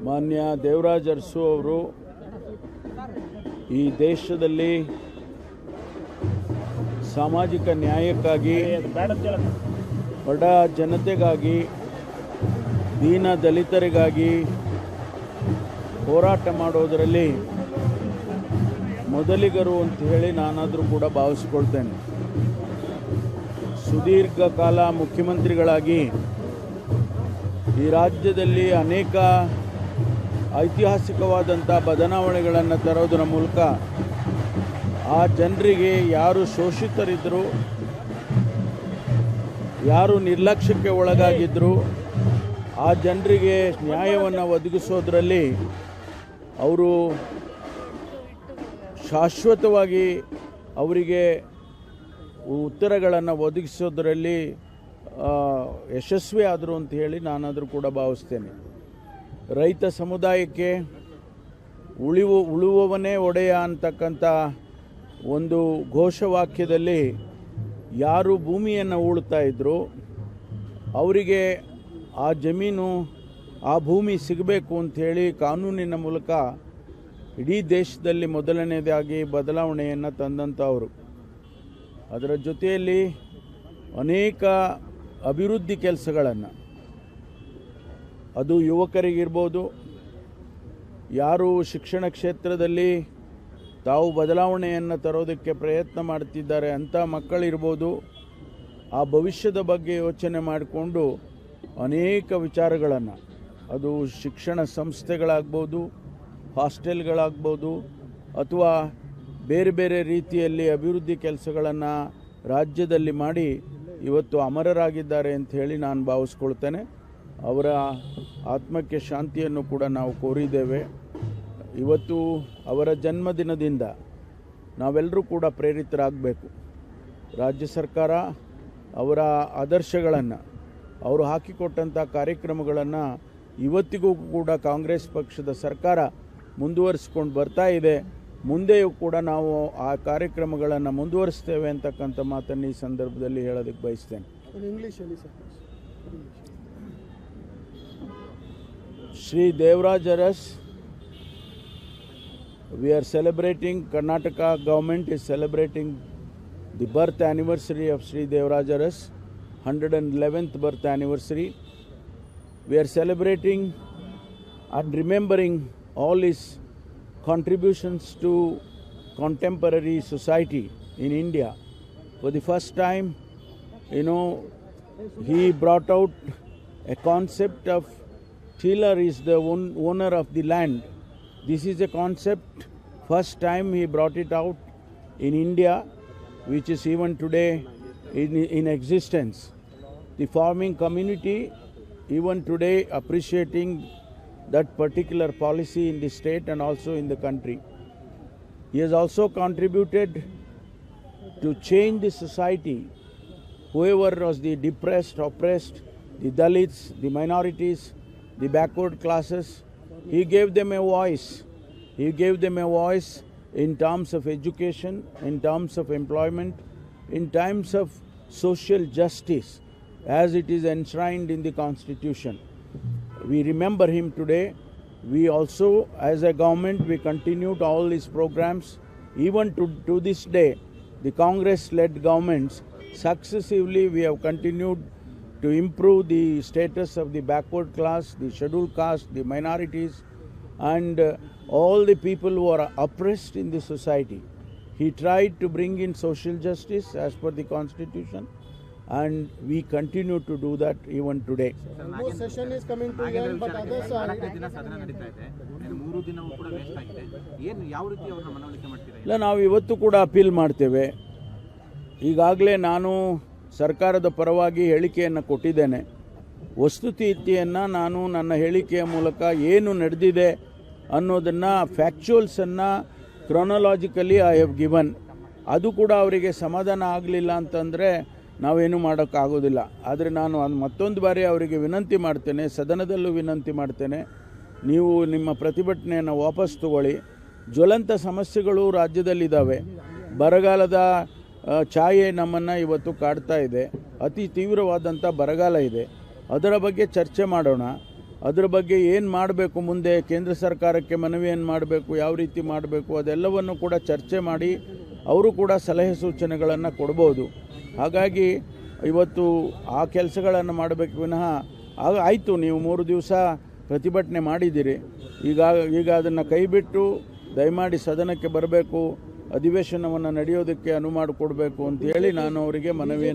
ಮಾನ್ಯ ದೇವರಾಜ್ ಅರಸು ಅವರು ಈ ದೇಶದಲ್ಲಿ ಸಾಮಾಜಿಕ ನ್ಯಾಯಕ್ಕಾಗಿ, ಬಡ ಜನತೆಗಾಗಿ, ದೀನ ದಲಿತರಿಗಾಗಿ ಹೋರಾಟ ಮಾಡೋದರಲ್ಲಿ ಮೊದಲಿಗರು ಅಂತ ಹೇಳಿ ನಾನಾದರೂ ಕೂಡ ಭಾವಿಸ್ಕೊಳ್ತೇನೆ. ಸುದೀರ್ಘ ಕಾಲ ಮುಖ್ಯಮಂತ್ರಿಗಳಾಗಿ ಈ ರಾಜ್ಯದಲ್ಲಿ ಅನೇಕ ಐತಿಹಾಸಿಕವಾದಂಥ ಬದಲಾವಣೆಗಳನ್ನು ತರೋದರ ಮೂಲಕ ಆ ಜನರಿಗೆ ಯಾರು ಶೋಷಿತರಿದ್ದರು, ಯಾರು ನಿರ್ಲಕ್ಷ್ಯಕ್ಕೆ ಒಳಗಾಗಿದ್ದರು, ಆ ಜನರಿಗೆ ನ್ಯಾಯವನ್ನು ಒದಗಿಸೋದ್ರಲ್ಲಿ ಅವರು ಶಾಶ್ವತವಾಗಿ ಅವರಿಗೆ ಉತ್ತರಗಳನ್ನು ಒದಗಿಸೋದರಲ್ಲಿ ಯಶಸ್ವಿ ಆದರು ಅಂತ ಹೇಳಿ ನಾನಾದರೂ ಕೂಡ ಭಾವಿಸ್ತೇನೆ. ರೈತ ಸಮುದಾಯಕ್ಕೆ ಉಳುವವನೇ ಒಡೆಯ ಅಂತಕ್ಕಂಥ ಒಂದು ಘೋಷವಾಕ್ಯದಲ್ಲಿ ಯಾರು ಭೂಮಿಯನ್ನು ಉಳ್ತಾ ಇದ್ದರು ಅವರಿಗೆ ಆ ಜಮೀನು, ಆ ಭೂಮಿ ಸಿಗಬೇಕು ಅಂಥೇಳಿ ಕಾನೂನಿನ ಮೂಲಕ ಇಡೀ ದೇಶದಲ್ಲಿ ಮೊದಲನೇದಾಗಿ ಬದಲಾವಣೆಯನ್ನು ತಂದಂಥವರು. ಅದರ ಜೊತೆಯಲ್ಲಿ ಅನೇಕ ಅಭಿವೃದ್ಧಿ ಕೆಲಸಗಳನ್ನು, ಅದು ಯುವಕರಿಗಿರ್ಬೋದು, ಯಾರು ಶಿಕ್ಷಣ ಕ್ಷೇತ್ರದಲ್ಲಿ ತಾವು ಬದಲಾವಣೆಯನ್ನು ತರೋದಕ್ಕೆ ಪ್ರಯತ್ನ ಮಾಡ್ತಿದ್ದಾರೆ ಅಂಥ ಮಕ್ಕಳಿರ್ಬೋದು, ಆ ಭವಿಷ್ಯದ ಬಗ್ಗೆ ಯೋಚನೆ ಮಾಡಿಕೊಂಡು ಅನೇಕ ವಿಚಾರಗಳನ್ನು, ಅದು ಶಿಕ್ಷಣ ಸಂಸ್ಥೆಗಳಾಗ್ಬೋದು, ಹಾಸ್ಟೆಲ್ಗಳಾಗ್ಬೋದು, ಅಥವಾ ಬೇರೆ ಬೇರೆ ರೀತಿಯಲ್ಲಿ ಅಭಿವೃದ್ಧಿ ಕೆಲಸಗಳನ್ನು ರಾಜ್ಯದಲ್ಲಿ ಮಾಡಿ ಇವತ್ತು ಅಮರರಾಗಿದ್ದಾರೆ ಅಂತ ಹೇಳಿ ನಾನು ಭಾವಿಸ್ಕೊಳ್ತೇನೆ. ಅವರ ಆತ್ಮಕ್ಕೆ ಶಾಂತಿಯನ್ನು ಕೂಡ ನಾವು ಕೋರಿದ್ದೇವೆ. ಇವತ್ತು ಅವರ ಜನ್ಮದಿನದಿಂದ ನಾವೆಲ್ಲರೂ ಕೂಡ ಪ್ರೇರಿತರಾಗಬೇಕು. ರಾಜ್ಯ ಸರ್ಕಾರ ಅವರ ಆದರ್ಶಗಳನ್ನು, ಅವರು ಹಾಕಿಕೊಟ್ಟಂಥ ಕಾರ್ಯಕ್ರಮಗಳನ್ನು ಇವತ್ತಿಗೂ ಕೂಡ ಕಾಂಗ್ರೆಸ್ ಪಕ್ಷದ ಸರ್ಕಾರ ಮುಂದುವರಿಸ್ಕೊಂಡು ಬರ್ತಾ ಇದೆ. ಮುಂದೆಯೂ ಕೂಡ ನಾವು ಆ ಕಾರ್ಯಕ್ರಮಗಳನ್ನು ಮುಂದುವರಿಸ್ತೇವೆ ಅಂತಕ್ಕಂಥ ಮಾತನ್ನು ಈ ಸಂದರ್ಭದಲ್ಲಿ ಹೇಳೋದಕ್ಕೆ ಬಯಸ್ತೇನೆ. Shri Devaraj Aras, we are celebrating, Karnataka government is celebrating the birth anniversary of Sri Devaraj Aras, 111th birth anniversary. We are celebrating and remembering all his contributions to contemporary society in India. For the first time, he brought out a concept of tiller is the owner of the land. This is a concept, first time he brought it out in India, which is even today in existence. The farming community even today appreciating that particular policy in the state and also in the country. He has also contributed to change the society. Whoever was the depressed, oppressed, the Dalits, the minorities, the backward classes, he gave them a voice. He gave them a voice in terms of education, in terms of employment, in terms of social justice, as it is enshrined in the Constitution. We remember him today. We also, as a government, we continued all these programs. Even to this day, the Congress-led governments, successively we have continued to improve the status of the backward class, the scheduled caste, the minorities, and all the people who are oppressed in the society. He tried to bring in social justice as per the Constitution, and we continue to do that even today. No session is coming to end, but others are. ಇಲ್ಲ, ನಾವು ಇವತ್ತು ಕೂಡ appeal ಮಾಡ್ತೇವೆ. ಈಗಾಗಲೇ ನಾನು ಸರ್ಕಾರದ ಪರವಾಗಿ ಹೇಳಿಕೆಯನ್ನು ಕೊಟ್ಟಿದ್ದೇನೆ. ವಸ್ತುಸ್ಥಿತಿಯನ್ನು ನಾನು ನನ್ನ ಹೇಳಿಕೆಯ ಮೂಲಕ ಏನು ನಡೆದಿದೆ ಅನ್ನೋದನ್ನು, ಫ್ಯಾಕ್ಚುಯಲ್ಸನ್ನು ಕ್ರೊನಾಲಾಜಿಕಲಿ ಐ ಹ್ಯಾವ್ ಗಿವನ್. ಅದು ಕೂಡ ಅವರಿಗೆ ಸಮಾಧಾನ ಆಗಲಿಲ್ಲ ಅಂತಂದರೆ ನಾವೇನು ಮಾಡೋಕ್ಕಾಗೋದಿಲ್ಲ. ಆದರೆ ನಾನು ಮತ್ತೊಂದು ಬಾರಿ ಅವರಿಗೆ ವಿನಂತಿ ಮಾಡ್ತೇನೆ, ಸದನದಲ್ಲೂ ವಿನಂತಿ ಮಾಡ್ತೇನೆ, ನೀವು ನಿಮ್ಮ ಪ್ರತಿಭಟನೆಯನ್ನು ವಾಪಸ್ ತಗೊಳ್ಳಿ. ಜ್ವಲಂತ ಸಮಸ್ಯೆಗಳು ರಾಜ್ಯದಲ್ಲಿದ್ದಾವೆ. ಬರಗಾಲದ ಛಾಯೆ ನಮ್ಮನ್ನು ಇವತ್ತು ಕಾಡ್ತಾ ಇದೆ. ಅತಿ ತೀವ್ರವಾದಂಥ ಬರಗಾಲ ಇದೆ. ಅದರ ಬಗ್ಗೆ ಚರ್ಚೆ ಮಾಡೋಣ. ಅದ್ರ ಬಗ್ಗೆ ಏನು ಮಾಡಬೇಕು, ಮುಂದೆ ಕೇಂದ್ರ ಸರ್ಕಾರಕ್ಕೆ ಮನವಿಯನ್ನು ಮಾಡಬೇಕು, ಯಾವ ರೀತಿ ಮಾಡಬೇಕು, ಅದೆಲ್ಲವನ್ನು ಕೂಡ ಚರ್ಚೆ ಮಾಡಿ ಅವರು ಕೂಡ ಸಲಹೆ ಸೂಚನೆಗಳನ್ನು ಕೊಡ್ಬೋದು. ಹಾಗಾಗಿ ಇವತ್ತು ಆ ಕೆಲಸಗಳನ್ನು ಮಾಡಬೇಕು ವಿನಃ ಆಯಿತು, ನೀವು 3 ದಿವಸ ಪ್ರತಿಭಟನೆ ಮಾಡಿದ್ದೀರಿ, ಈಗ ಅದನ್ನು ಕೈಬಿಟ್ಟು ದಯಮಾಡಿ ಸದನಕ್ಕೆ ಬರಬೇಕು, ಅಧಿವೇಶನವನ್ನು ನಡೆಯೋದಕ್ಕೆ ಅನುವು ಮಾಡಿಕೊಡ್ಬೇಕು ಅಂತೇಳಿ ನಾನು ಅವರಿಗೆ ಮನವಿಯನ್ನು